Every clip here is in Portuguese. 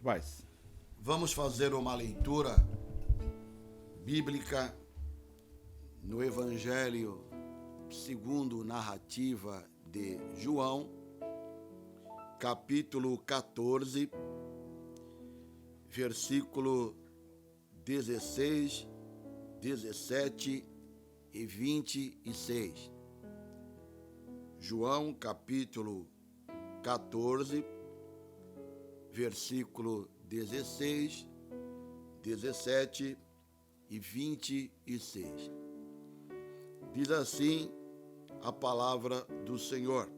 Vai. Vamos fazer uma leitura bíblica no Evangelho segundo narrativa de João, capítulo 14, versículo 16, 17 e 26. João, capítulo 14, versículo 16, 17 e 26. Diz assim a palavra do Senhor: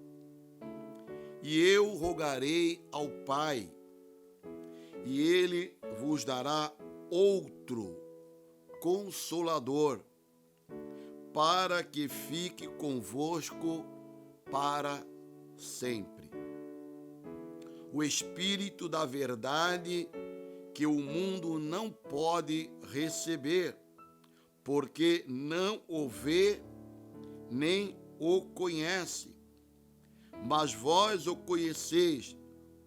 E eu rogarei ao Pai, e ele vos dará outro Consolador, para que fique convosco para sempre. O Espírito da verdade, que o mundo não pode receber, porque não o vê nem o conhece. Mas vós o conheceis,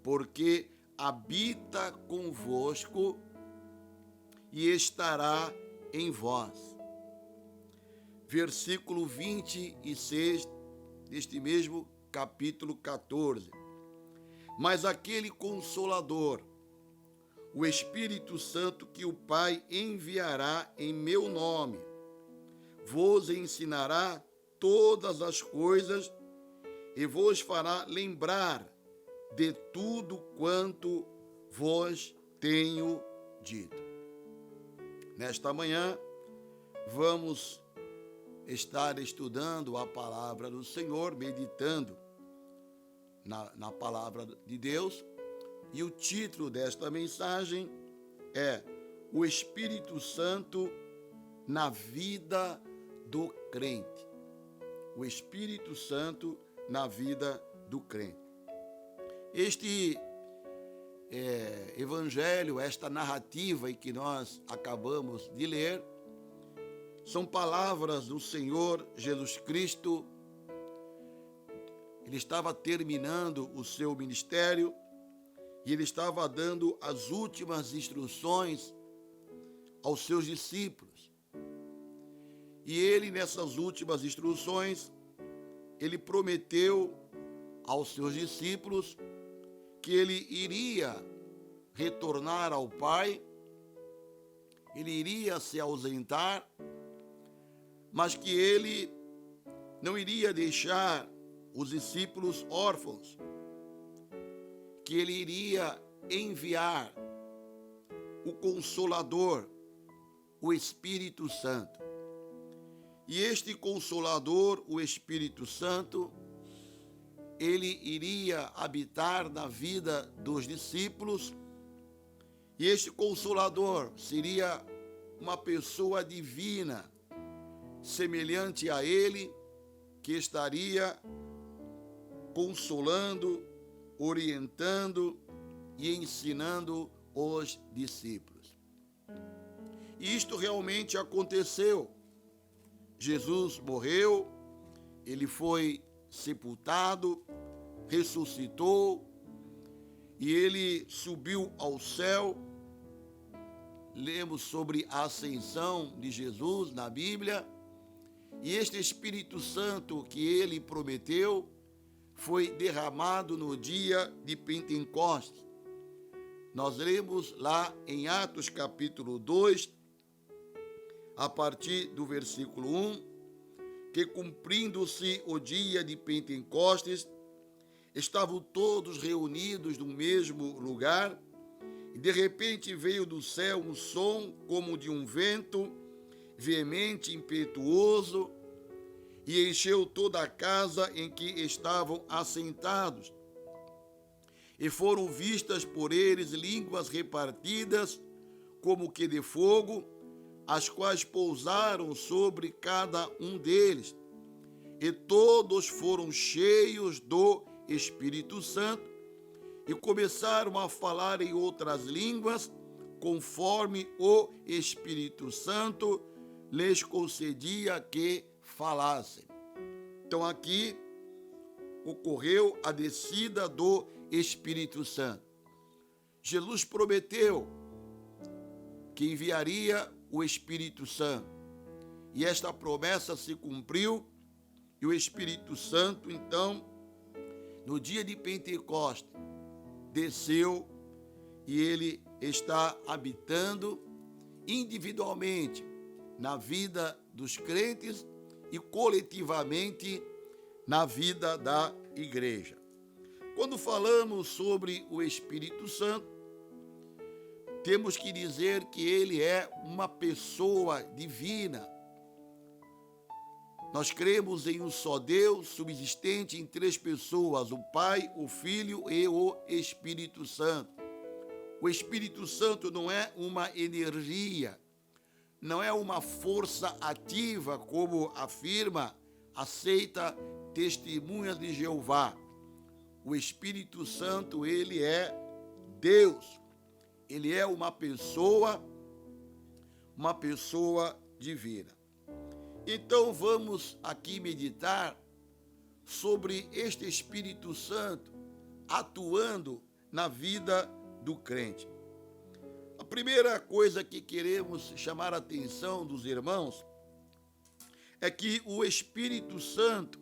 porque habita convosco e estará em vós. Versículo 26 deste mesmo capítulo 14. Mas aquele Consolador, o Espírito Santo, que o Pai enviará em meu nome, vos ensinará todas as coisas e vos fará lembrar de tudo quanto vos tenho dito. Nesta manhã, vamos estar estudando a palavra do Senhor, meditando na palavra de Deus, e o título desta mensagem é O Espírito Santo na vida do crente. O Espírito Santo na vida do crente. Este evangelho, esta narrativa que nós acabamos de ler, são palavras do Senhor Jesus Cristo. Ele estava terminando o seu ministério e ele estava dando as últimas instruções aos seus discípulos. E ele, nessas últimas instruções, ele prometeu aos seus discípulos que ele iria retornar ao Pai, ele iria se ausentar, mas que ele não iria deixar os discípulos órfãos, que ele iria enviar o Consolador, o Espírito Santo. E este Consolador, o Espírito Santo, ele iria habitar na vida dos discípulos, e este Consolador seria uma pessoa divina, semelhante a ele, que estaria consolando, orientando e ensinando os discípulos. E isto realmente aconteceu. Jesus morreu, ele foi sepultado, ressuscitou e ele subiu ao céu. Lemos sobre a ascensão de Jesus na Bíblia. E este Espírito Santo que ele prometeu foi derramado no dia de Pentecostes. Nós lemos lá em Atos capítulo 2, a partir do versículo 1, que cumprindo-se o dia de Pentecostes, estavam todos reunidos no mesmo lugar, e de repente veio do céu um som como de um vento veemente, impetuoso, e encheu toda a casa em que estavam assentados. E foram vistas por eles línguas repartidas, como que de fogo, as quais pousaram sobre cada um deles. E todos foram cheios do Espírito Santo e começaram a falar em outras línguas, conforme o Espírito Santo lhes concedia que falassem. Então aqui ocorreu a descida do Espírito Santo. Jesus prometeu que enviaria o Espírito Santo. E esta promessa se cumpriu, e o Espírito Santo, então, no dia de Pentecostes, desceu e ele está habitando individualmente na vida dos crentes e coletivamente na vida da igreja. Quando falamos sobre o Espírito Santo, temos que dizer que ele é uma pessoa divina. Nós cremos em um só Deus, subsistente em três pessoas, o Pai, o Filho e o Espírito Santo. O Espírito Santo não é uma energia, não é uma força ativa, como afirma a seita Testemunhas de Jeová. O Espírito Santo, ele é Deus. Ele é uma pessoa divina. Então vamos aqui meditar sobre este Espírito Santo atuando na vida do crente. A primeira coisa que queremos chamar a atenção dos irmãos é que o Espírito Santo,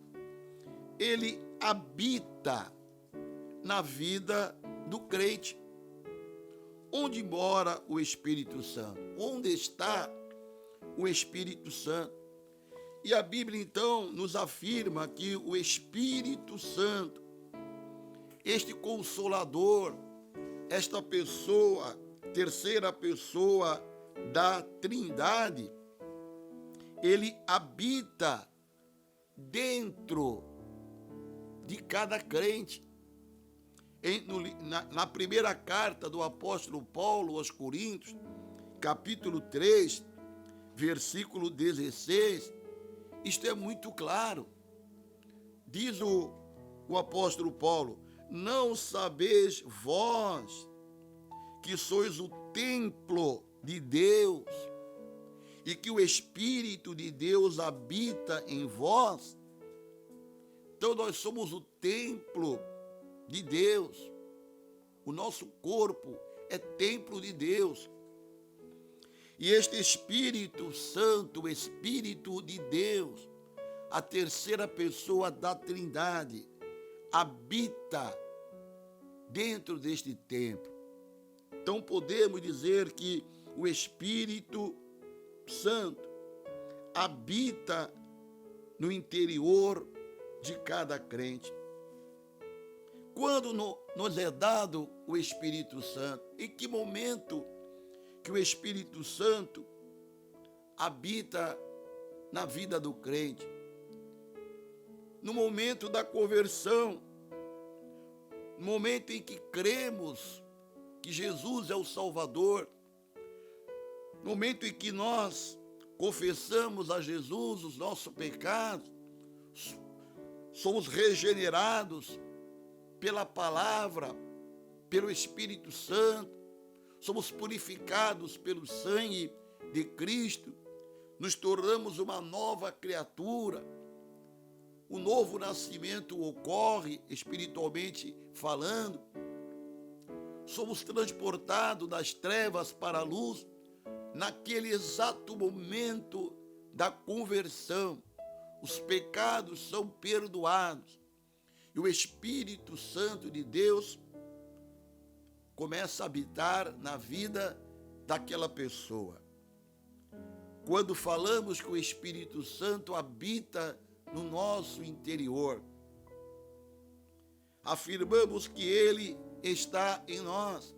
ele habita na vida do crente. Onde mora o Espírito Santo? Onde está o Espírito Santo? E a Bíblia, então, nos afirma que o Espírito Santo, este Consolador, esta pessoa, terceira pessoa da Trindade, ele habita dentro de cada crente. Na primeira carta do apóstolo Paulo aos Coríntios, capítulo 3, versículo 16, isto é muito claro. Diz o apóstolo Paulo: não sabeis vós que sois o templo de Deus e que o Espírito de Deus habita em vós? Então nós somos o templo de Deus. O nosso corpo é templo de Deus. E este Espírito Santo, o Espírito de Deus, a terceira pessoa da Trindade, habita dentro deste templo. Então podemos dizer que o Espírito Santo habita no interior de cada crente. Quando nos é dado o Espírito Santo? Em que momento que o Espírito Santo habita na vida do crente? No momento da conversão, no momento em que cremos que Jesus é o Salvador, no momento em que nós confessamos a Jesus os nossos pecados, somos regenerados pela palavra, pelo Espírito Santo, somos purificados pelo sangue de Cristo, nos tornamos uma nova criatura. O novo nascimento ocorre espiritualmente falando. Somos transportados das trevas para a luz naquele exato momento da conversão. Os pecados são perdoados e o Espírito Santo de Deus começa a habitar na vida daquela pessoa. Quando falamos que o Espírito Santo habita no nosso interior, afirmamos que ele está em nós.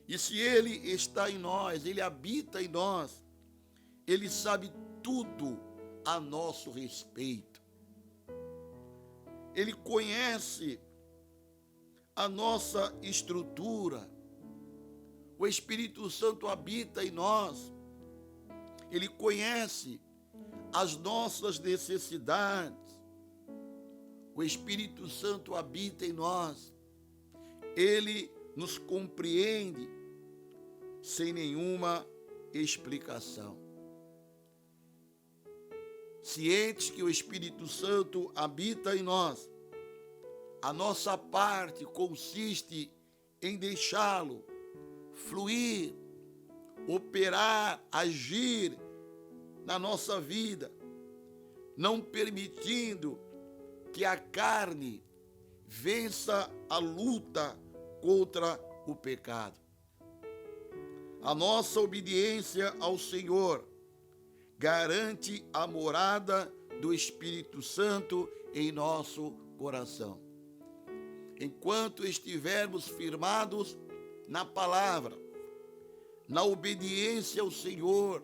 E se ele está em nós, ele habita em nós, ele sabe tudo a nosso respeito. Ele conhece a nossa estrutura. O Espírito Santo habita em nós. Ele conhece as nossas necessidades. O Espírito Santo habita em nós. Ele nos compreende sem nenhuma explicação. Cientes que o Espírito Santo habita em nós, a nossa parte consiste em deixá-lo fluir, operar, agir na nossa vida, não permitindo que a carne vença a luta contra o pecado. A nossa obediência ao Senhor garante a morada do Espírito Santo em nosso coração. Enquanto estivermos firmados na palavra, na obediência ao Senhor,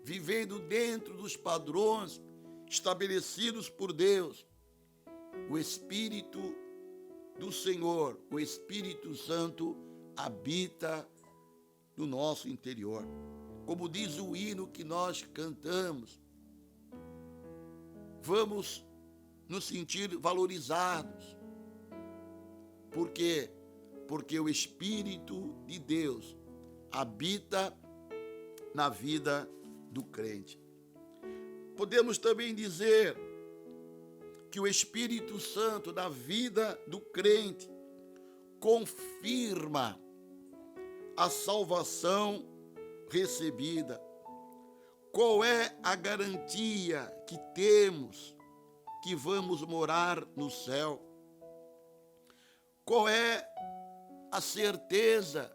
vivendo dentro dos padrões estabelecidos por Deus, o Espírito do Senhor, o Espírito Santo, habita no nosso interior. Como diz o hino que nós cantamos, vamos nos sentir valorizados. Por quê? Porque o Espírito de Deus habita na vida do crente. Podemos também dizer que o Espírito Santo na vida do crente confirma a salvação recebida. Qual é a garantia que temos que vamos morar no céu? Qual é a certeza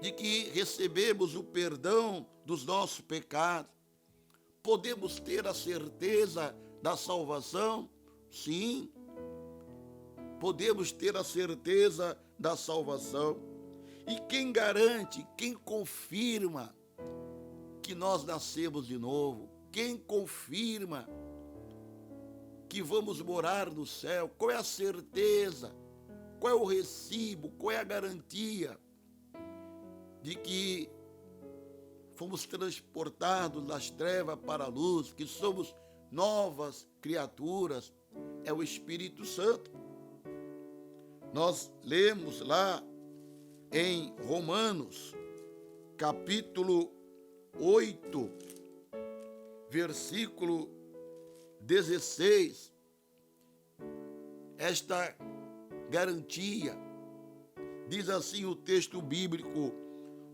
de que recebemos o perdão dos nossos pecados? Podemos ter a certeza da salvação? Sim. Podemos ter a certeza da salvação. E quem garante, quem confirma que nós nascemos de novo? Quem confirma que vamos morar no céu? Qual é a certeza? Qual é o recibo? Qual é a garantia de que fomos transportados das trevas para a luz, que somos novas criaturas? É o Espírito Santo. Nós lemos lá em Romanos, capítulo 8, versículo 16, esta garantia. Diz assim o texto bíblico: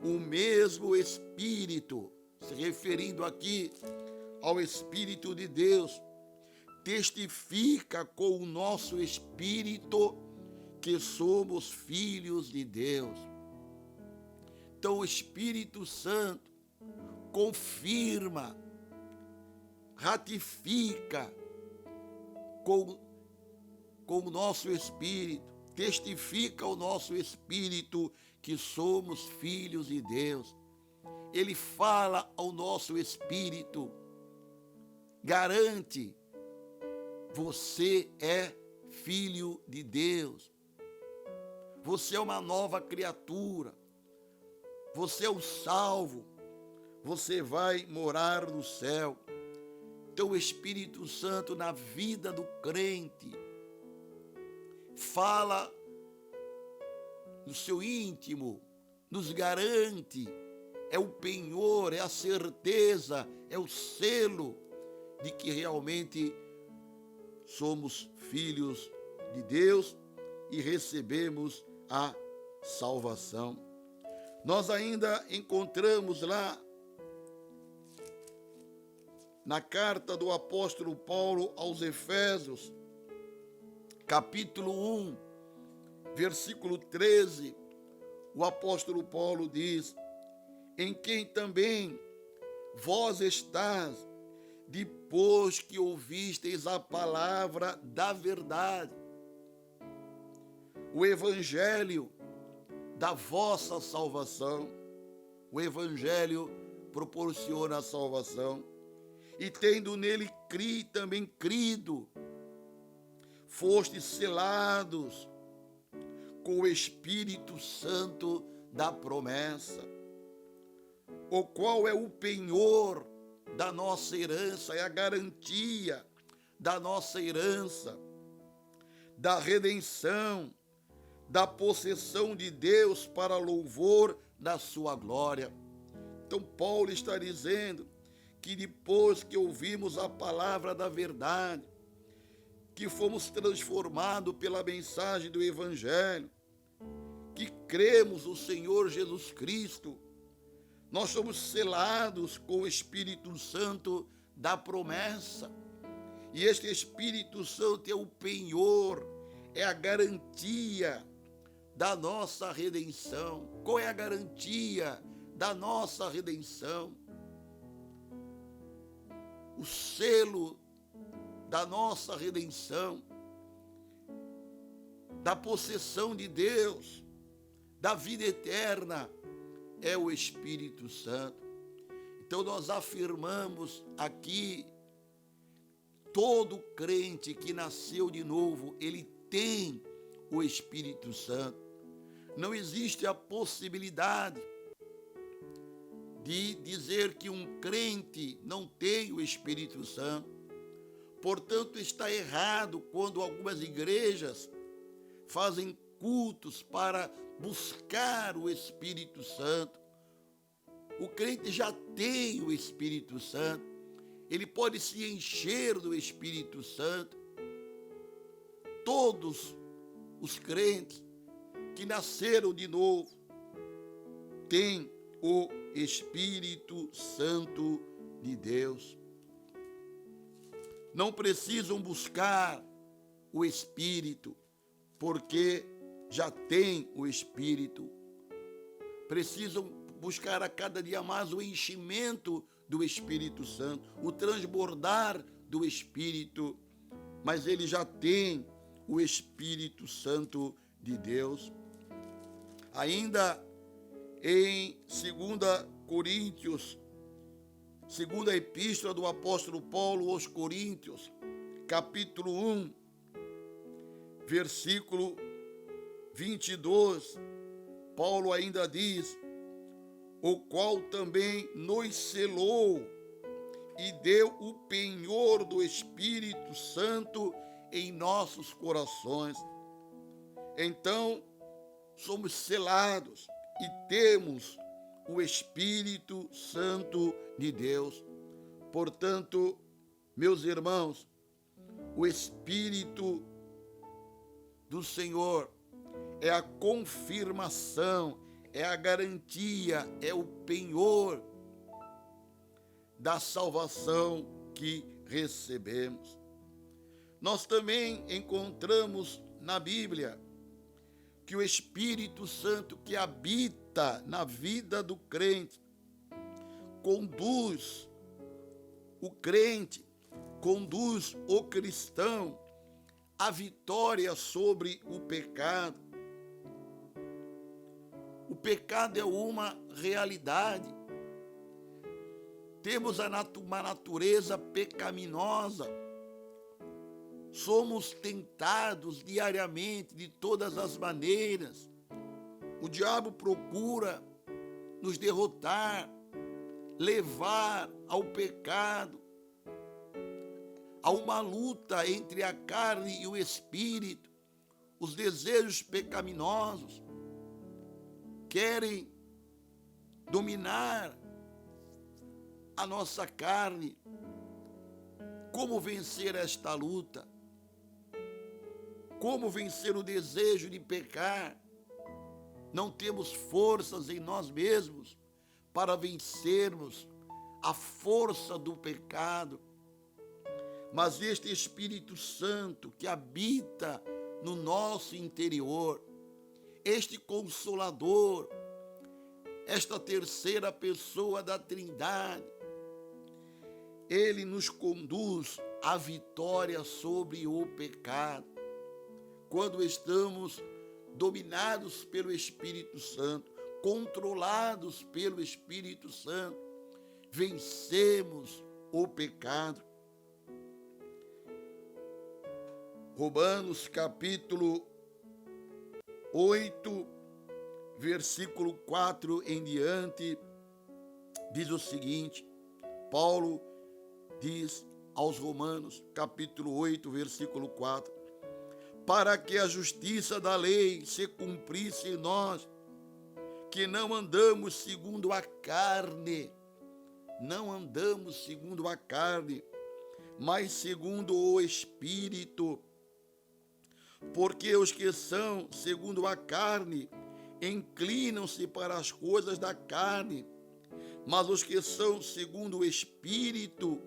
o mesmo Espírito, se referindo aqui ao Espírito de Deus, testifica com o nosso espírito que somos filhos de Deus. Então o Espírito Santo confirma, ratifica com o nosso espírito, testifica ao nosso espírito que somos filhos de Deus. Ele fala ao nosso espírito, garante: você é filho de Deus, você é uma nova criatura, você é o salvo, você vai morar no céu. Então o Espírito Santo na vida do crente fala no seu íntimo, nos garante, é o penhor, é a certeza, é o selo de que realmente somos filhos de Deus e recebemos a salvação. Nós ainda encontramos lá na carta do apóstolo Paulo aos Efésios, capítulo 1, versículo 13, o apóstolo Paulo diz: em quem também vós estás, depois que ouvisteis a palavra da verdade, o evangelho da vossa salvação. O evangelho proporciona a salvação. E tendo nele também crido, fostes selados com o Espírito Santo da promessa, o qual é o penhor da nossa herança, é a garantia da nossa herança, da redenção, da possessão de Deus para louvor da sua glória. Então Paulo está dizendo que depois que ouvimos a palavra da verdade, que fomos transformados pela mensagem do Evangelho, que cremos no Senhor Jesus Cristo, nós somos selados com o Espírito Santo da promessa. E este Espírito Santo é o penhor, é a garantia da nossa redenção. Qual é a garantia da nossa redenção? O selo da nossa redenção, da possessão de Deus, da vida eterna, é o Espírito Santo. Então nós afirmamos aqui, todo crente que nasceu de novo, ele tem o Espírito Santo. Não existe a possibilidade de dizer que um crente não tem o Espírito Santo. Portanto, está errado quando algumas igrejas fazem cultos para buscar o Espírito Santo. O crente já tem o Espírito Santo, ele pode se encher do Espírito Santo. Todos os crentes que nasceram de novo têm o Espírito Santo de Deus. Não precisam buscar o Espírito, porque já têm o Espírito. Precisam buscar a cada dia mais o enchimento do Espírito Santo, o transbordar do Espírito, mas ele já tem o Espírito Santo de Deus. Ainda em 2 Coríntios, segunda epístola do apóstolo Paulo aos Coríntios, capítulo 1, versículo 22, Paulo ainda diz: o qual também nos selou e deu o penhor do Espírito Santo em nossos corações. Então, somos selados e temos o Espírito Santo de Deus. Portanto, meus irmãos, o Espírito do Senhor é a confirmação, é a garantia, é o penhor da salvação que recebemos. Nós também encontramos na Bíblia que o Espírito Santo que habita na vida do crente conduz o crente, conduz o cristão à vitória sobre o pecado. O pecado é uma realidade. Temos uma natureza pecaminosa. Somos tentados diariamente, de todas as maneiras. O diabo procura nos derrotar, levar ao pecado, a uma luta entre a carne e o espírito. Os desejos pecaminosos querem dominar a nossa carne. Como vencer esta luta? Como vencer o desejo de pecar? Não temos forças em nós mesmos para vencermos a força do pecado. Mas este Espírito Santo que habita no nosso interior, este Consolador, esta terceira pessoa da Trindade, ele nos conduz à vitória sobre o pecado. Quando estamos dominados pelo Espírito Santo, controlados pelo Espírito Santo, vencemos o pecado. Romanos capítulo 8, versículo 4 em diante, diz o seguinte: Paulo diz aos Romanos, capítulo 8, versículo 4: para que a justiça da lei se cumprisse em nós, que não andamos segundo a carne, não andamos segundo a carne, mas segundo o Espírito. Porque os que são segundo a carne inclinam-se para as coisas da carne, mas os que são segundo o Espírito,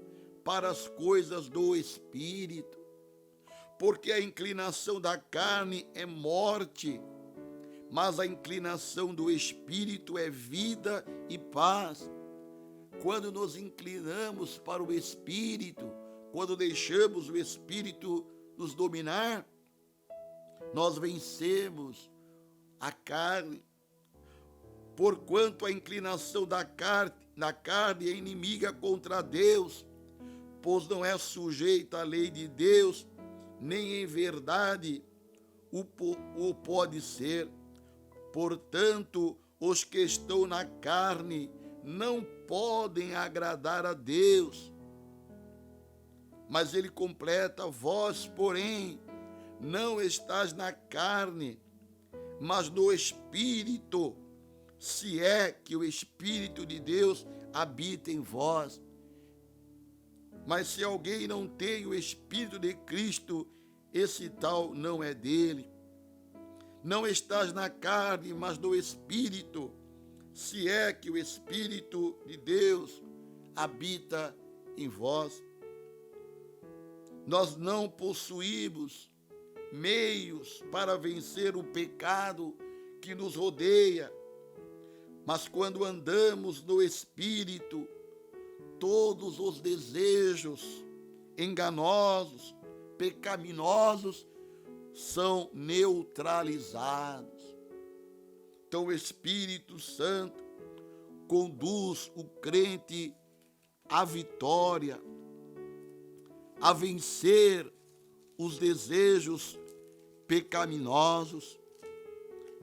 para as coisas do Espírito. Porque a inclinação da carne é morte, mas a inclinação do Espírito é vida e paz. Quando nos inclinamos para o Espírito, quando deixamos o Espírito nos dominar, nós vencemos a carne. Porquanto a inclinação da carne é inimiga contra Deus, pois não é sujeita à lei de Deus, nem em verdade o pode ser. Portanto, os que estão na carne não podem agradar a Deus. Mas ele completa: vós, porém, não estás na carne, mas no Espírito, se é que o Espírito de Deus habita em vós. Mas se alguém não tem o Espírito de Cristo, esse tal não é dele. Não estás na carne, mas no Espírito, se é que o Espírito de Deus habita em vós. Nós não possuímos meios para vencer o pecado que nos rodeia, mas quando andamos no Espírito, todos os desejos enganosos, pecaminosos, são neutralizados. Então o Espírito Santo conduz o crente à vitória, a vencer os desejos pecaminosos.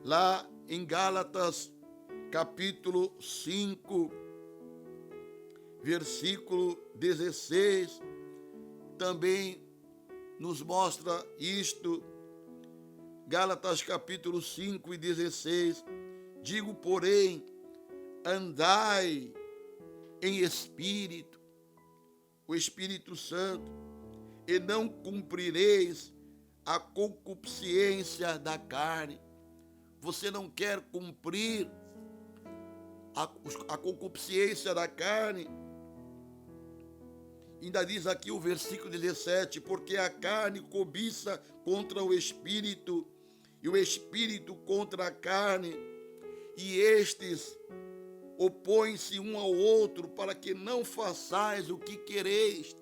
Lá em Gálatas, capítulo 5, versículo 16, também nos mostra isto. Gálatas capítulo 5 e 16, digo, porém, andai em espírito, o Espírito Santo, e não cumprireis a concupiscência da carne. Você não quer cumprir a concupiscência da carne? Ainda diz aqui o versículo 17, porque a carne cobiça contra o Espírito, e o Espírito contra a carne, e estes opõem-se um ao outro, para que não façais o que quereis.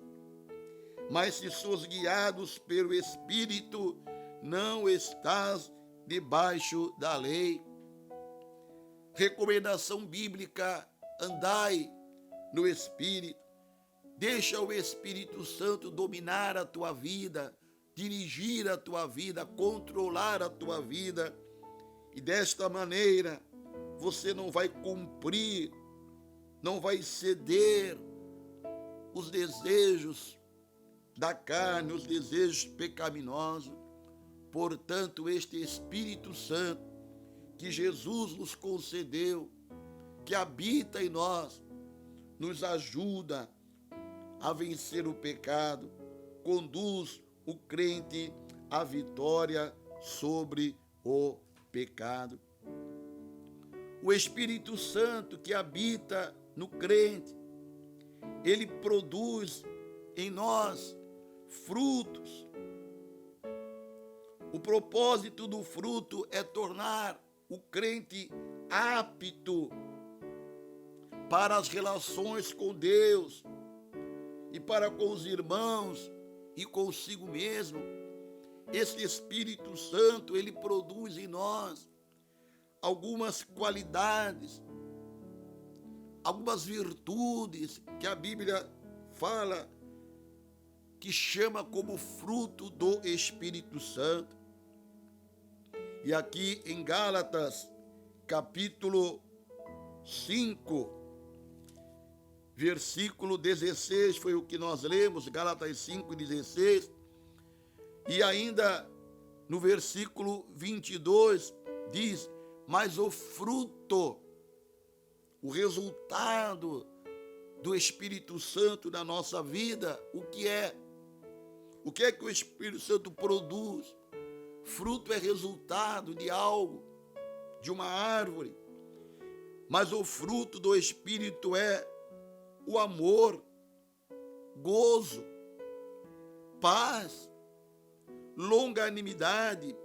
Mas se sois guiados pelo Espírito, não estás debaixo da lei. Recomendação bíblica: andai no Espírito. Deixa o Espírito Santo dominar a tua vida, dirigir a tua vida, controlar a tua vida. E desta maneira, você não vai cumprir, não vai ceder os desejos da carne, os desejos pecaminosos. Portanto, este Espírito Santo que Jesus nos concedeu, que habita em nós, nos ajuda a vencer o pecado, conduz o crente à vitória sobre o pecado. O Espírito Santo que habita no crente, ele produz em nós frutos. O propósito do fruto é tornar o crente apto para as relações com Deus e para com os irmãos e consigo mesmo. Esse Espírito Santo, ele produz em nós algumas qualidades, algumas virtudes que a Bíblia fala, que chama como fruto do Espírito Santo. E aqui em Gálatas, capítulo 5, versículo 16, foi o que nós lemos, Gálatas 5, 16. E ainda no versículo 22, diz, mas o fruto, o resultado do Espírito Santo na nossa vida, o que é? O que é que o Espírito Santo produz? Fruto é resultado de algo. de uma árvore, mas o fruto do Espírito é o amor, gozo, paz, longanimidade,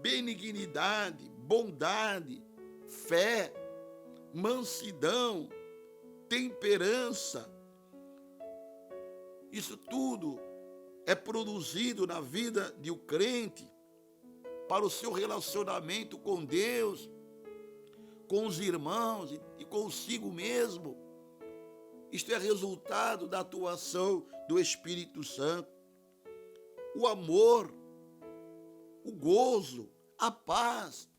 benignidade, bondade, fé, mansidão, temperança. Isso tudo é produzido na vida de um crente para o seu relacionamento com Deus, com os irmãos e consigo mesmo. Isto é resultado da atuação do Espírito Santo. O amor, o gozo, a paz,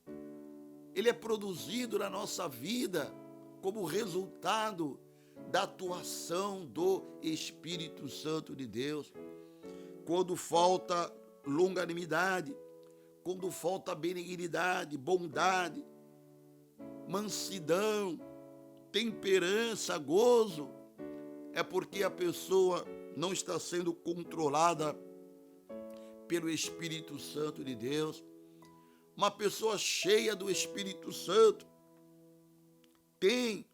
ele é produzido na nossa vida como resultado da atuação do Espírito Santo de Deus. Quando falta longanimidade, quando falta benignidade, bondade, mansidão, temperança, gozo, é porque a pessoa não está sendo controlada pelo Espírito Santo de Deus. Uma pessoa cheia do Espírito Santo tem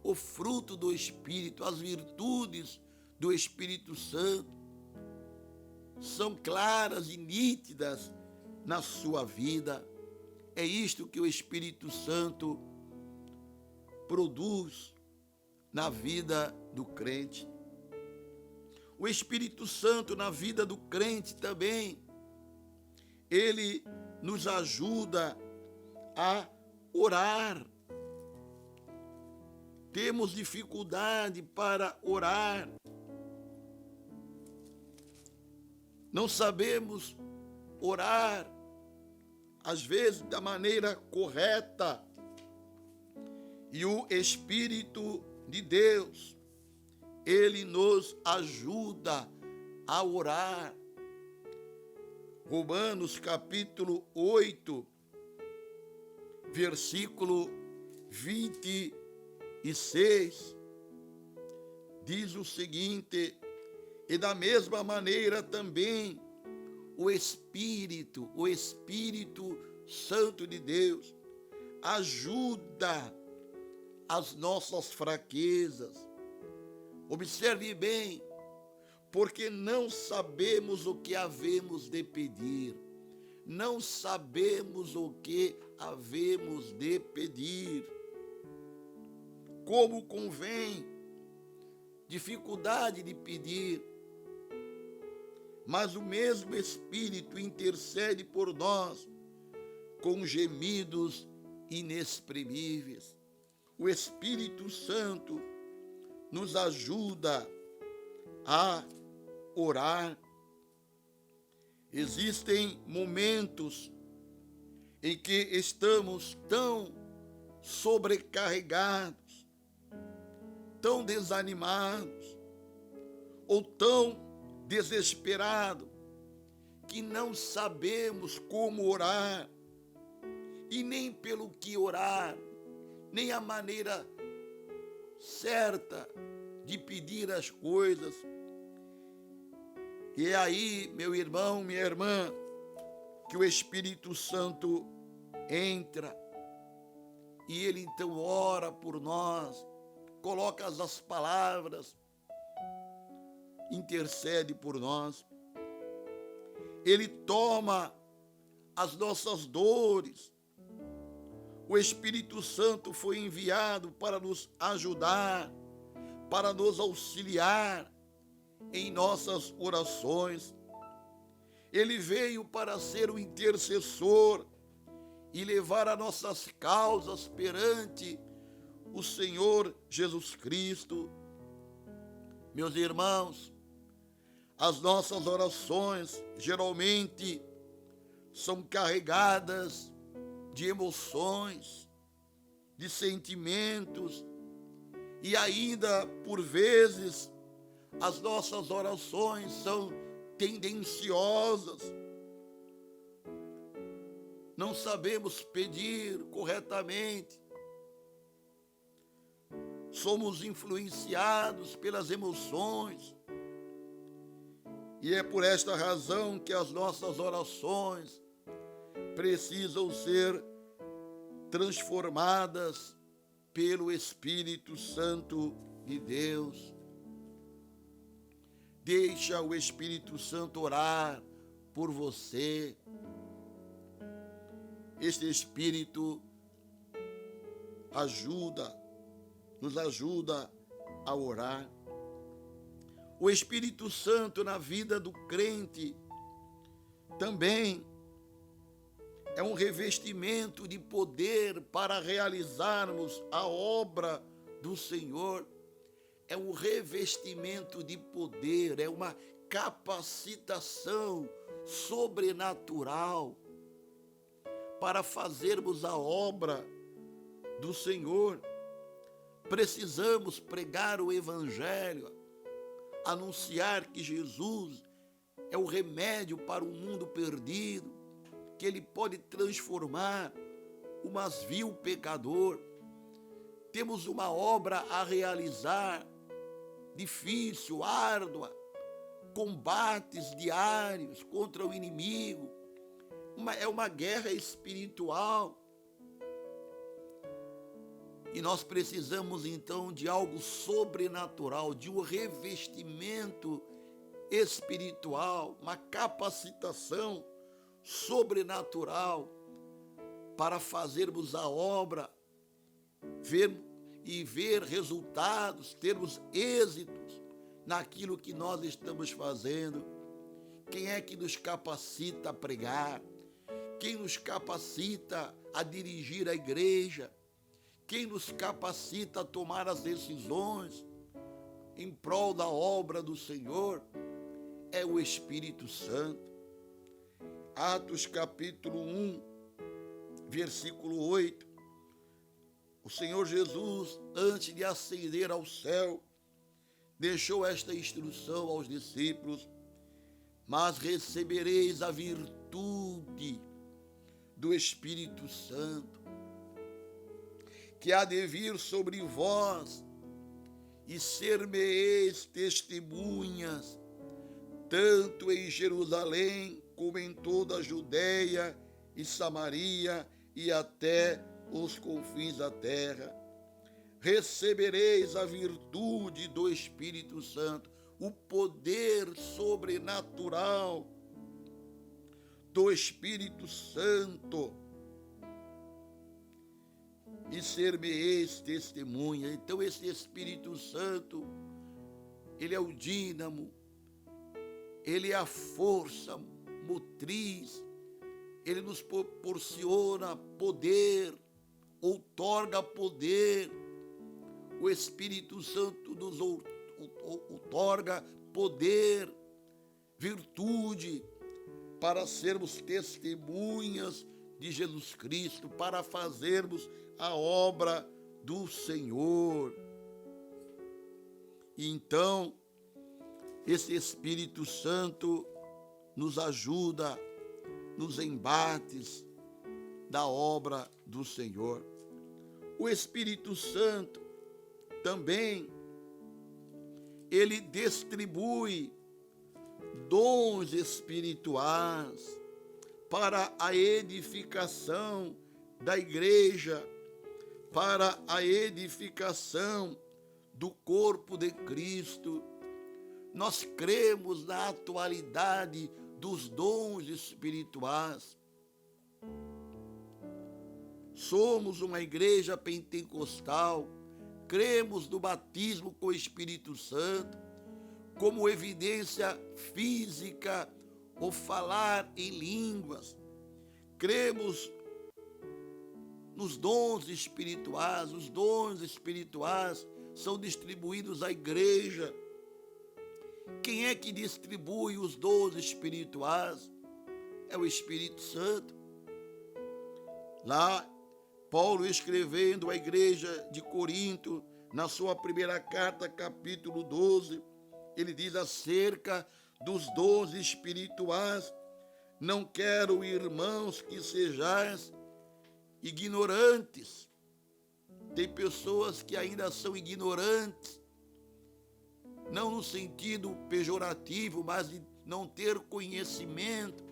o fruto do Espírito, as virtudes do Espírito Santo são claras e nítidas na sua vida. É isto que o Espírito Santo produz na vida do crente. O Espírito Santo na vida do crente também, ele nos ajuda a orar. Temos dificuldade para orar. Não sabemos orar, às vezes, da maneira correta. E o Espírito de Deus, ele nos ajuda a orar. Romanos capítulo 8, versículo 26, diz o seguinte: e da mesma maneira também o Espírito Santo de Deus ajuda as nossas fraquezas. Observe bem, porque não sabemos o que havemos de pedir. Não sabemos o que havemos de pedir. Como convém, dificuldade de pedir, mas o mesmo Espírito intercede por nós com gemidos inexprimíveis. O Espírito Santo nos ajuda a orar. Existem momentos em que estamos tão sobrecarregados, tão desanimados ou tão desesperados que não sabemos como orar e nem pelo que orar, nem a maneira certa de pedir as coisas. E é aí, meu irmão, minha irmã, que o Espírito Santo entra e ele então ora por nós, coloca as palavras, intercede por nós. Ele toma as nossas dores. O Espírito Santo foi enviado para nos ajudar, para nos auxiliar em nossas orações. Ele veio para ser o intercessor e levar as nossas causas perante o Senhor Jesus Cristo. Meus irmãos, as nossas orações geralmente são carregadas de emoções, de sentimentos, e ainda, por vezes, as nossas orações são tendenciosas. Não sabemos pedir corretamente. Somos influenciados pelas emoções. E é por esta razão que as nossas orações precisam ser transformadas pelo Espírito Santo de Deus. Deixa o Espírito Santo orar por você. Este Espírito nos ajuda a orar. O Espírito Santo na vida do crente também é um revestimento de poder para realizarmos a obra do Senhor. É um revestimento de poder, é uma capacitação sobrenatural para fazermos a obra do Senhor. Precisamos pregar o Evangelho, anunciar que Jesus é o remédio para o mundo perdido, que Ele pode transformar o mais vil pecador. Temos uma obra a realizar, difícil, árdua, combates diários contra o inimigo. É uma guerra espiritual. E nós precisamos então de algo sobrenatural, de um revestimento espiritual, uma capacitação sobrenatural para fazermos a obra, ver resultados, termos êxitos naquilo que nós estamos fazendo. Quem é que nos capacita a pregar? Quem nos capacita a dirigir a igreja? Quem nos capacita a tomar as decisões em prol da obra do Senhor? É o Espírito Santo. Atos capítulo 1, versículo 8. O Senhor Jesus, antes de ascender ao céu, deixou esta instrução aos discípulos: mas recebereis a virtude do Espírito Santo, que há de vir sobre vós, e ser-me-eis testemunhas, tanto em Jerusalém, como em toda a Judeia e Samaria, e até os confins da terra. Recebereis a virtude do Espírito Santo, o poder sobrenatural do Espírito Santo, e ser-me-eis testemunha. Então esse Espírito Santo, ele é o dínamo, ele é a força motriz, ele nos proporciona poder, outorga poder. O Espírito Santo nos outorga poder, virtude, para sermos testemunhas de Jesus Cristo, para fazermos a obra do Senhor. E então, esse Espírito Santo nos ajuda nos embates da obra do Senhor. O Espírito Santo também, ele distribui dons espirituais para a edificação da igreja, para a edificação do corpo de Cristo. Nós cremos na atualidade dos dons espirituais. Somos uma igreja pentecostal, cremos no batismo com o Espírito Santo como evidência física ou falar em línguas. Cremos nos dons espirituais. Os dons espirituais são distribuídos à igreja. Quem é que distribui os dons espirituais? É o Espírito Santo. Lá, Paulo, escrevendo à igreja de Corinto, na sua primeira carta, capítulo 12, ele diz acerca dos dons espirituais: não quero, irmãos, que sejais ignorantes. Tem pessoas que ainda são ignorantes, não no sentido pejorativo, mas de não ter conhecimento,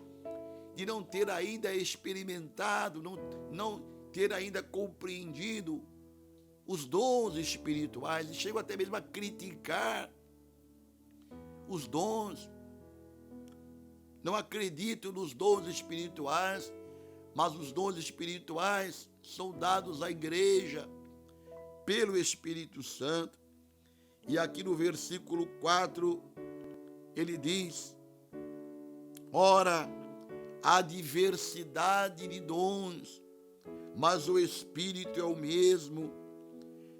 de não ter ainda experimentado, não ter ainda compreendido os dons espirituais, e chego até mesmo a criticar os dons. Não acredito nos dons espirituais, mas os dons espirituais são dados à igreja pelo Espírito Santo. E aqui no versículo 4, ele diz: ora, há diversidade de dons, mas o Espírito é o mesmo.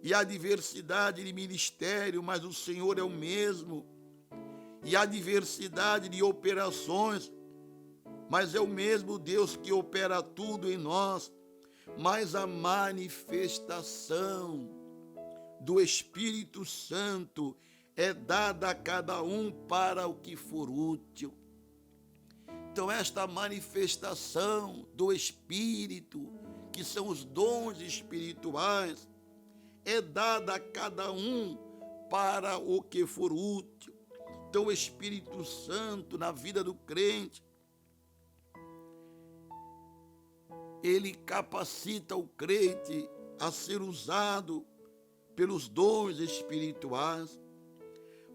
E há diversidade de ministério, mas o Senhor é o mesmo. E há diversidade de operações, mas é o mesmo Deus que opera tudo em nós. Mas a manifestação do Espírito Santo é dada a cada um para o que for útil. Então, esta manifestação do Espírito, que são os dons espirituais, é dada a cada um para o que for útil. Então, o Espírito Santo, na vida do crente, ele capacita o crente a ser usado pelos dons espirituais,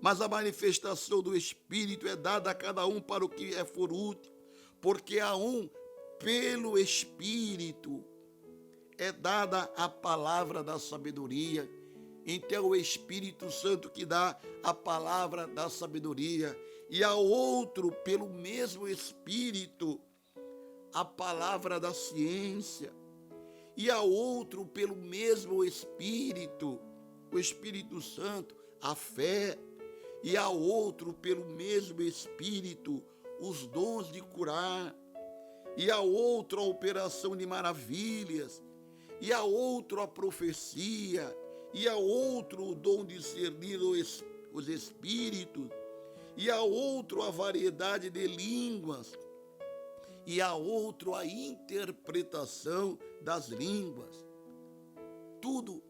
mas a manifestação do Espírito é dada a cada um para o que for útil, porque a um, pelo Espírito, é dada a palavra da sabedoria. Então, o Espírito Santo que dá a palavra da sabedoria, e a outro, pelo mesmo Espírito, a palavra da ciência, e a outro, pelo mesmo Espírito, o Espírito Santo, a fé, e a outro, pelo mesmo Espírito, os dons de curar, e a outro, a operação de maravilhas, e a outro, a profecia, e a outro, o dom de discernir os espíritos, e a outro, a variedade de línguas, e a outro, a interpretação das línguas. Tudo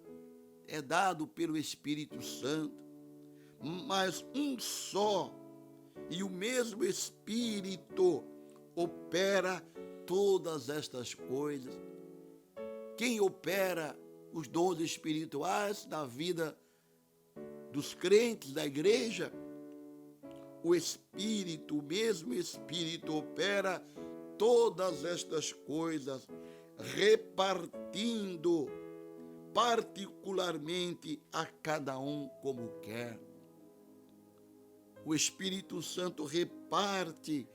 é dado pelo Espírito Santo, mas um só e o mesmo Espírito opera todas estas coisas. Quem opera os dons espirituais na vida dos crentes da igreja? O Espírito, o mesmo Espírito opera todas estas coisas, repartindo particularmente a cada um como quer. O Espírito Santo reparte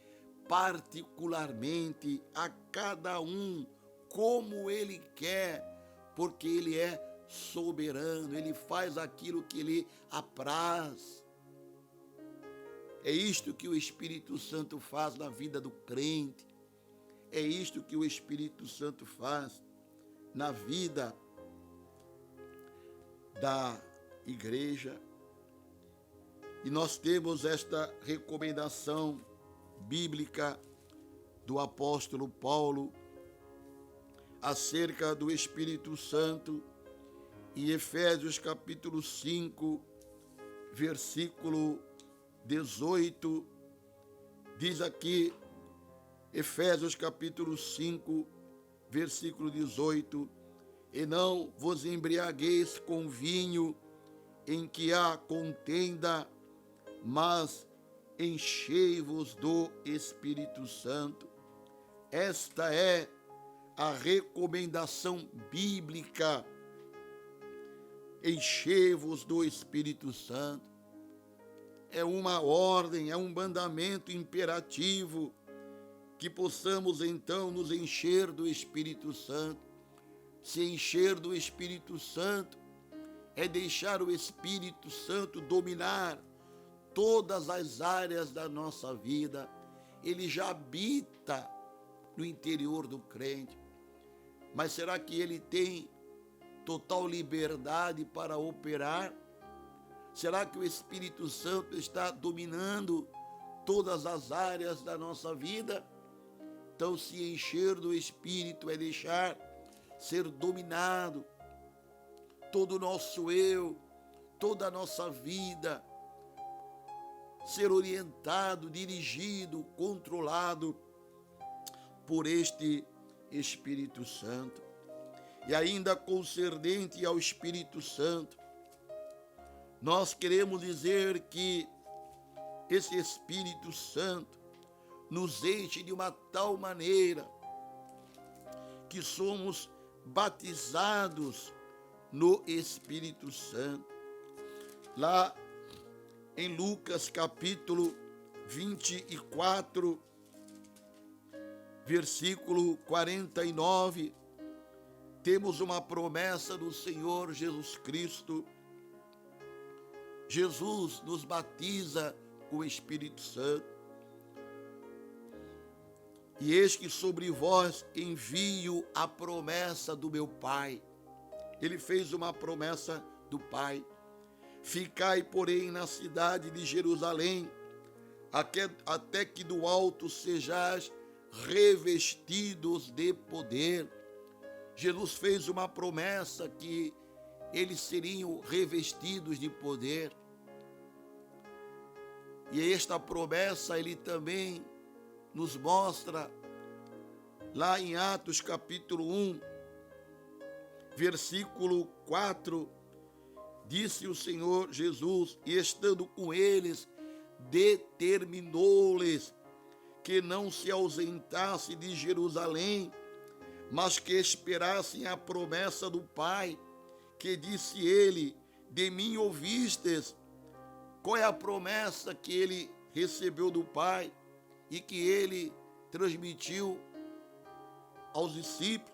particularmente a cada um como ele quer, porque ele é soberano, ele faz aquilo que lhe apraz. É isto que o Espírito Santo faz na vida do crente. É isto que o Espírito Santo faz na vida da igreja. E nós temos esta recomendação bíblica do apóstolo Paulo acerca do Espírito Santo em Efésios capítulo 5, versículo 18, diz aqui, Efésios capítulo 5, versículo 18, e não vos embriagueis com vinho em que há contenda, mas enchei-vos do Espírito Santo. Esta é a recomendação bíblica. Enchei-vos do Espírito Santo. É uma ordem, é um mandamento imperativo que possamos então nos encher do Espírito Santo. Se encher do Espírito Santo é deixar o Espírito Santo dominar todas as áreas da nossa vida. Ele já habita no interior do crente. Mas será que ele tem total liberdade para operar? Será que o Espírito Santo está dominando todas as áreas da nossa vida? Então, se encher do Espírito é deixar ser dominado todo o nosso eu, toda a nossa vida, ser orientado, dirigido, controlado por este Espírito Santo. E ainda concernente ao Espírito Santo, nós queremos dizer que esse Espírito Santo nos enche de uma tal maneira que somos batizados no Espírito Santo. Lá em Lucas capítulo 24, versículo 49, temos uma promessa do Senhor Jesus Cristo. Jesus nos batiza com o Espírito Santo. E eis que sobre vós envio a promessa do meu Pai. Ele fez uma promessa do Pai. Ficai, porém, na cidade de Jerusalém, até que do alto sejais revestidos de poder. Jesus fez uma promessa que eles seriam revestidos de poder. E esta promessa ele também nos mostra lá em Atos capítulo 1, versículo 4, disse o Senhor Jesus, e estando com eles, determinou-lhes que não se ausentasse de Jerusalém, mas que esperassem a promessa do Pai, que disse ele, de mim ouvistes. Qual é a promessa que ele recebeu do Pai e que ele transmitiu aos discípulos?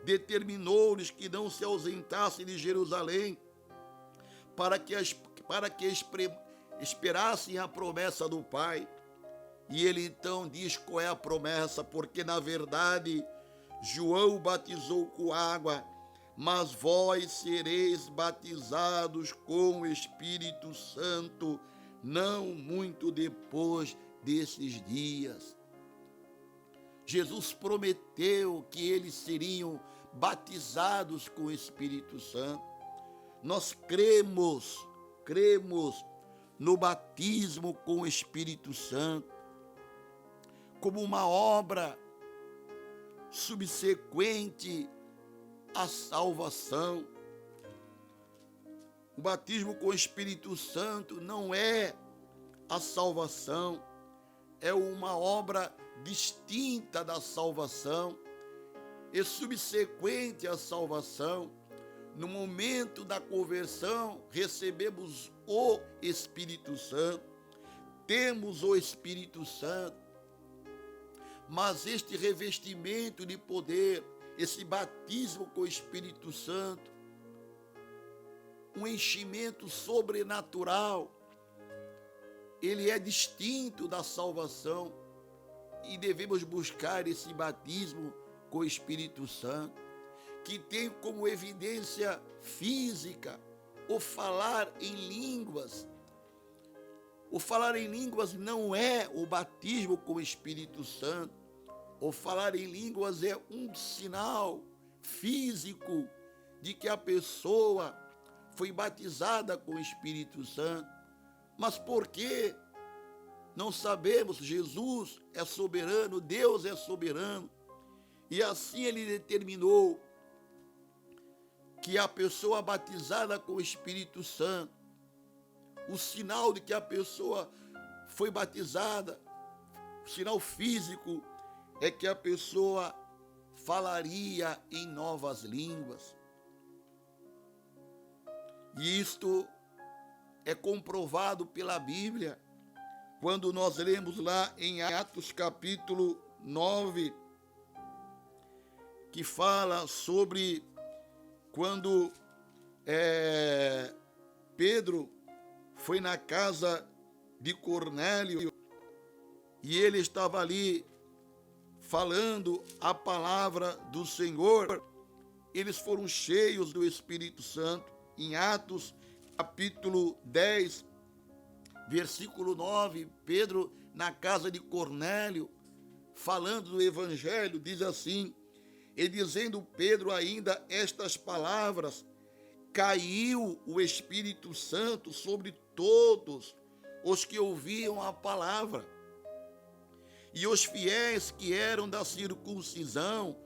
Determinou-lhes que não se ausentassem de Jerusalém, para que esperassem a promessa do Pai. E ele então diz qual é a promessa, porque na verdade João batizou com água, mas vós sereis batizados com o Espírito Santo, não muito depois desses dias. Jesus prometeu que eles seriam batizados com o Espírito Santo. Nós cremos no batismo com o Espírito Santo como uma obra subsequente à salvação. O batismo com o Espírito Santo não é a salvação, é uma obra distinta da salvação, e subsequente à salvação. No momento da conversão, recebemos o Espírito Santo, temos o Espírito Santo, mas este revestimento de poder, esse batismo com o Espírito Santo, um enchimento sobrenatural, ele é distinto da salvação e devemos buscar esse batismo com o Espírito Santo, que tem como evidência física o falar em línguas. O falar em línguas não é o batismo com o Espírito Santo. O falar em línguas é um sinal físico de que a pessoa foi batizada com o Espírito Santo. Mas por quê? Não sabemos. Jesus é soberano, Deus é soberano. E assim ele determinou que a pessoa batizada com o Espírito Santo, o sinal de que a pessoa foi batizada, o sinal físico, é que a pessoa falaria em novas línguas. E isto é comprovado pela Bíblia, quando nós lemos lá em Atos capítulo 9, que fala sobre quando Pedro foi na casa de Cornélio e ele estava ali falando a palavra do Senhor. Eles foram cheios do Espírito Santo. Em Atos capítulo 10, versículo 9, Pedro na casa de Cornélio, falando do Evangelho, diz assim: e dizendo Pedro ainda estas palavras, caiu o Espírito Santo sobre todos os que ouviam a palavra. E os fiéis que eram da circuncisão,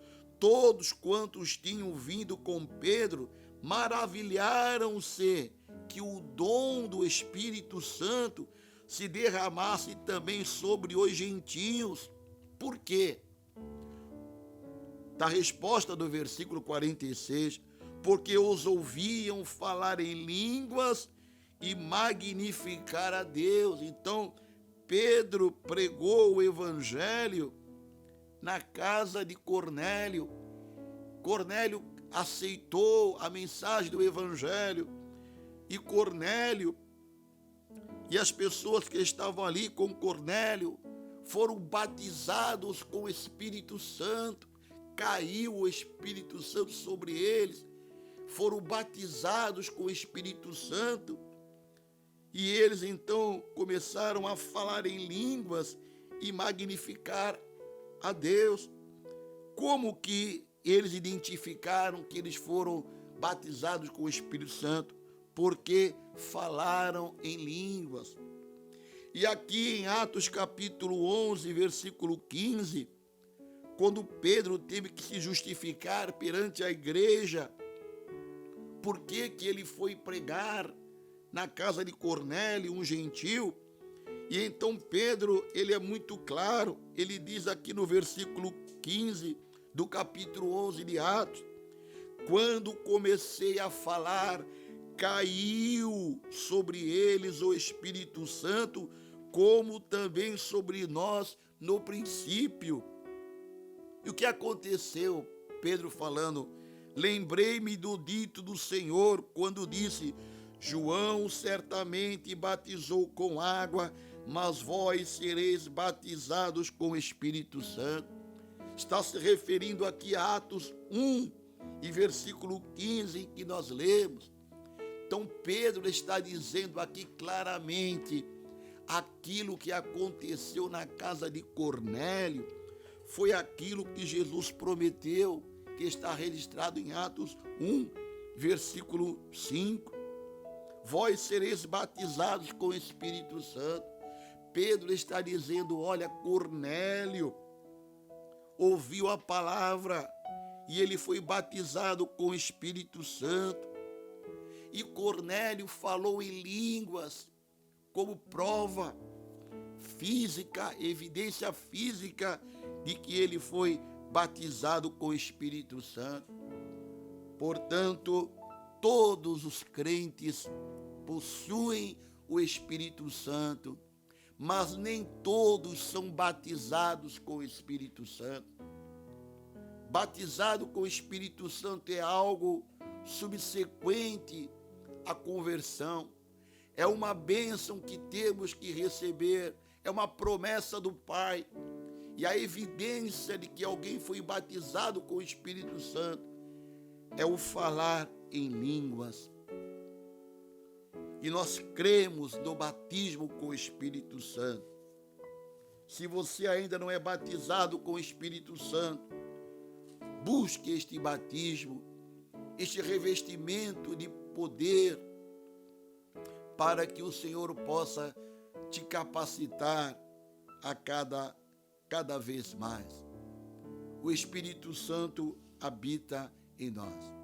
todos quantos tinham vindo com Pedro maravilharam-se que o dom do Espírito Santo se derramasse também sobre os gentios. Por quê? Da resposta do versículo 46, porque os ouviam falar em línguas e magnificar a Deus. Então, Pedro pregou o evangelho na casa de Cornélio. Cornélio aceitou a mensagem do evangelho, e Cornélio e as pessoas que estavam ali com Cornélio foram batizados com o Espírito Santo. Caiu o Espírito Santo sobre eles, foram batizados com o Espírito Santo, e eles então começaram a falar em línguas e magnificar a Deus. Como que eles identificaram que eles foram batizados com o Espírito Santo? Porque falaram em línguas. E aqui em Atos capítulo 11, versículo 15, quando Pedro teve que se justificar perante a igreja, por que ele foi pregar na casa de Cornélio, um gentil? E então Pedro, ele é muito claro, ele diz aqui no versículo 15 do capítulo 11 de Atos: quando comecei a falar, caiu sobre eles o Espírito Santo, como também sobre nós no princípio. E o que aconteceu? Pedro falando: lembrei-me do dito do Senhor, quando disse: João certamente batizou com água, mas vós sereis batizados com o Espírito Santo. Está se referindo aqui a Atos 1, e versículo 15, que nós lemos. Então Pedro está dizendo aqui claramente: aquilo que aconteceu na casa de Cornélio foi aquilo que Jesus prometeu, que está registrado em Atos 1, versículo 5. Vós sereis batizados com o Espírito Santo. Pedro está dizendo: olha, Cornélio ouviu a palavra e ele foi batizado com o Espírito Santo. E Cornélio falou em línguas como prova física, evidência física de que ele foi batizado com o Espírito Santo. Portanto, todos os crentes possuem o Espírito Santo, mas nem todos são batizados com o Espírito Santo. Batizado com o Espírito Santo é algo subsequente à conversão. É uma bênção que temos que receber, é uma promessa do Pai. E a evidência de que alguém foi batizado com o Espírito Santo é o falar em línguas. E nós cremos no batismo com o Espírito Santo. Se você ainda não é batizado com o Espírito Santo, busque este batismo, este revestimento de poder, para que o Senhor possa te capacitar a cada vez mais. O Espírito Santo habita em nós.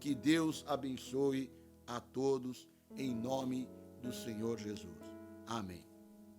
Que Deus abençoe a todos, em nome do Senhor Jesus. Amém.